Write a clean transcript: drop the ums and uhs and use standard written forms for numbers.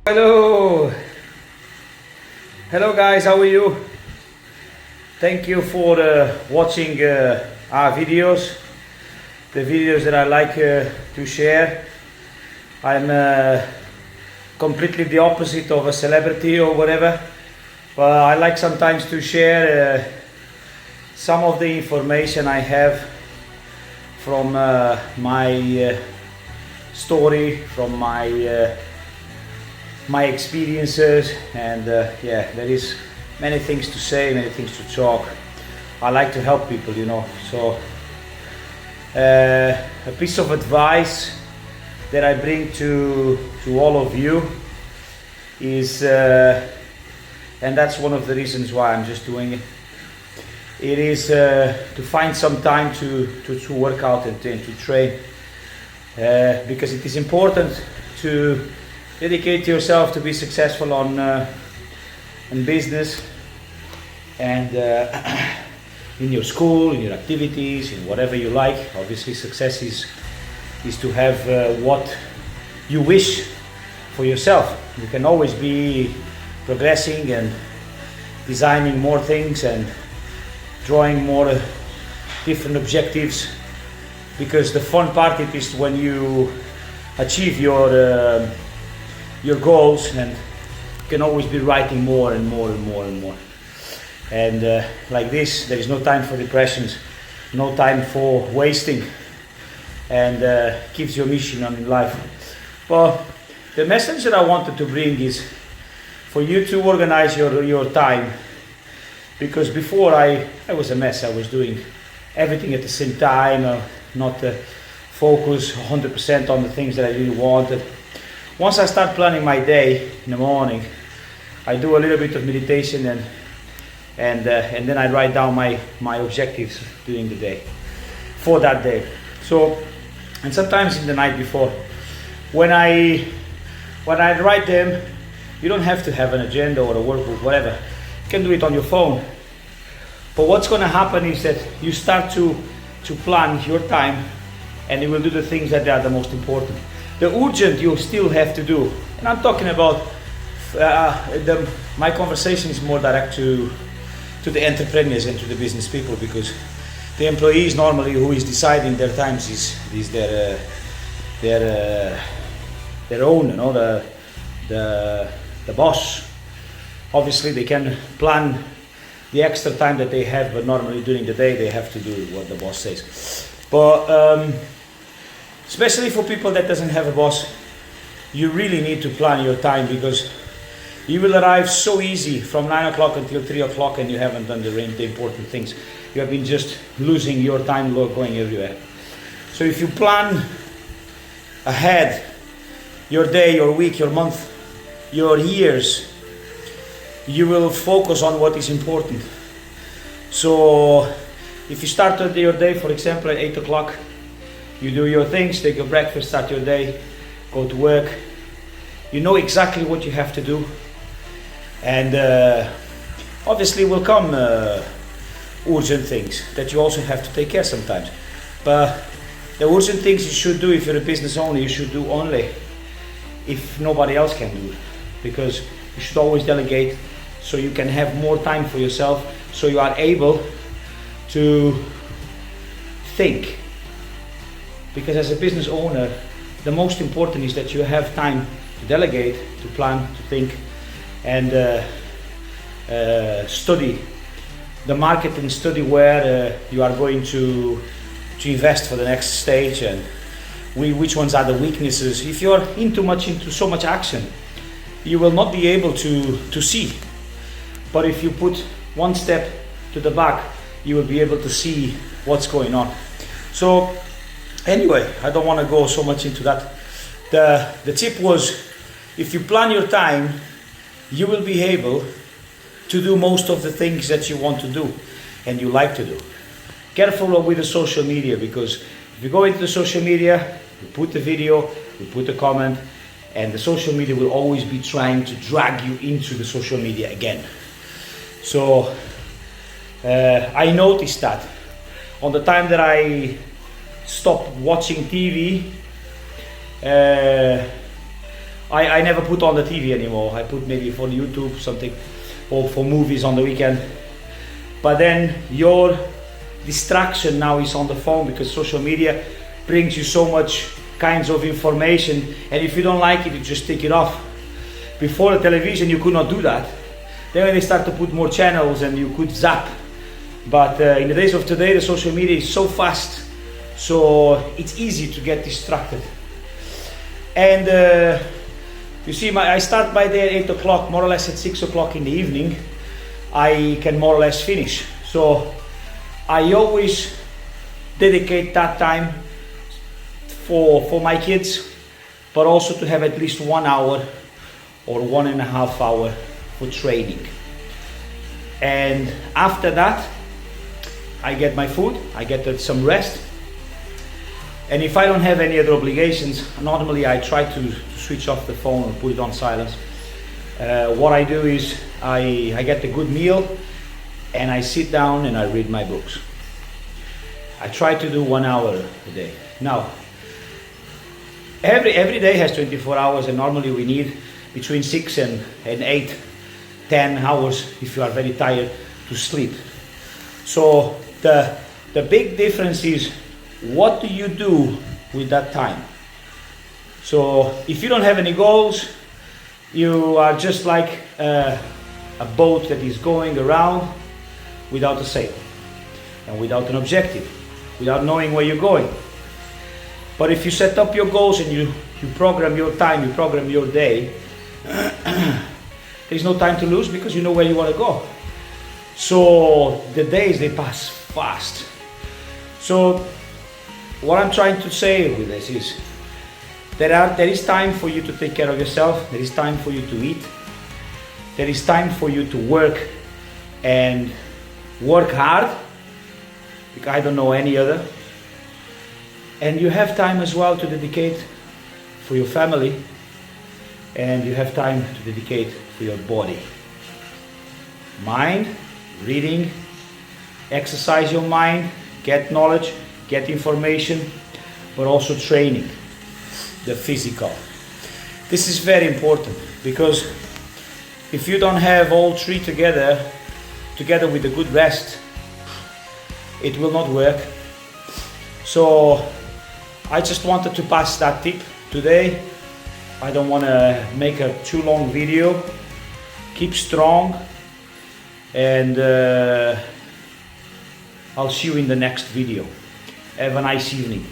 Hello, hello guys, how are you? Thank you for watching our videos, the videos that I like to share. I'm completely the opposite of a celebrity or whatever, but I like sometimes to share some of the information I have from my story, from my experiences, and yeah, there is many things to say, many things to talk. I like to help people, you know. So a piece of advice that I bring to all of you is, and that's one of the reasons why I'm just doing it. It is to find some time to work out and to train, because it is important to dedicate yourself to be successful in business and in your school, in your activities, in whatever you like. Obviously, success is to have what you wish for yourself. You can always be progressing and designing more things and drawing more different objectives, because the fun part is when you achieve your goals, and you can always be writing more and more and more and more. And like this, there is no time for depressions, no time for wasting, and keeps your mission on in life. Well, the message that I wanted to bring is for you to organize your time, because before I was a mess. I was doing everything at the same time, not focus 100% on the things that I really wanted. Once I start planning my day in the morning, I do a little bit of meditation and then I write down my objectives during the day for that day. So, and sometimes in the night before, when I write them, you don't have to have an agenda or a workbook, whatever. You can do it on your phone. But what's going to happen is that you start to plan your time, and you will do the things that are the most important. The urgent you still have to do, and I'm talking about my conversation is more direct to the entrepreneurs and to the business people, because the employees normally who is deciding their times is their own, you know, the boss. Obviously they can plan the extra time that they have, but normally during the day they have to do what the boss says. But especially for people that doesn't have a boss, you really need to plan your time, because you will arrive so easy from 9 o'clock until 3 o'clock and you haven't done the important things. You have been just losing your time going everywhere. So if you plan ahead your day, your week, your month, your years, you will focus on what is important. So if you start your day, for example, at 8 o'clock, you do your things, take your breakfast, start your day, go to work. You know exactly what you have to do. And obviously will come urgent things that you also have to take care sometimes. But the urgent things you should do, if you're a business owner, you should do only if nobody else can do it. Because you should always delegate, so you can have more time for yourself, so you are able to think. Because as a business owner, the most important is that you have time to delegate, to plan, to think, and study the market, and study where you are going to invest for the next stage, and which ones are the weaknesses. If you're into so much action, you will not be able to see. But if you put one step to the back, you will be able to see what's going on. So anyway, I don't want to go so much into that. The tip was, if you plan your time, you will be able to do most of the things that you want to do and you like to do. Careful with the social media, because if you go into the social media, you put the video, you put a comment, and the social media will always be trying to drag you into the social media again. So I noticed that on the time that I stopped watching TV, I never put on the TV anymore. I put maybe for YouTube something, or for movies on the weekend. But then your distraction now is on the phone, because social media brings you so much kinds of information, and if you don't like it, you just take it off. Before the television you could not do that. Then when they start to put more channels and you could zap. But in the days of today, the social media is so fast, so it's easy to get distracted. And you see, I start my day at 8 o'clock, more or less at 6 o'clock in the evening, I can more or less finish. So I always dedicate that time for my kids, but also to have at least 1 hour or 1.5 hours for training. And after that, I get my food, I get some rest. And if I don't have any other obligations, normally I try to switch off the phone or put it on silence. What I do is I get a good meal and I sit down and I read my books. I try to do 1 hour a day. Now, every day has 24 hours, and normally we need between 6 and 8, 10 hours if you are very tired to sleep. So the big difference is, what do you do with that time? So if you don't have any goals, you are just like a boat that is going around without a sail and without an objective, without knowing where you're going. But if you set up your goals and you program your time, you program your day, there's no time to lose, because you know where you want to go. So the days, they pass fast. So what I'm trying to say with this is there is time for you to take care of yourself. There is time for you to eat. There is time for you to work, and work hard, because I don't know any other. And you have time as well to dedicate for your family, and you have time to dedicate for your body. Mind, reading, exercise your mind, get knowledge, get information, but also training, the physical. This is very important, because if you don't have all three together with a good rest, it will not work. So I just wanted to pass that tip today. I don't want to make a too long video. Keep strong, and I'll see you in the next video. Have a nice evening.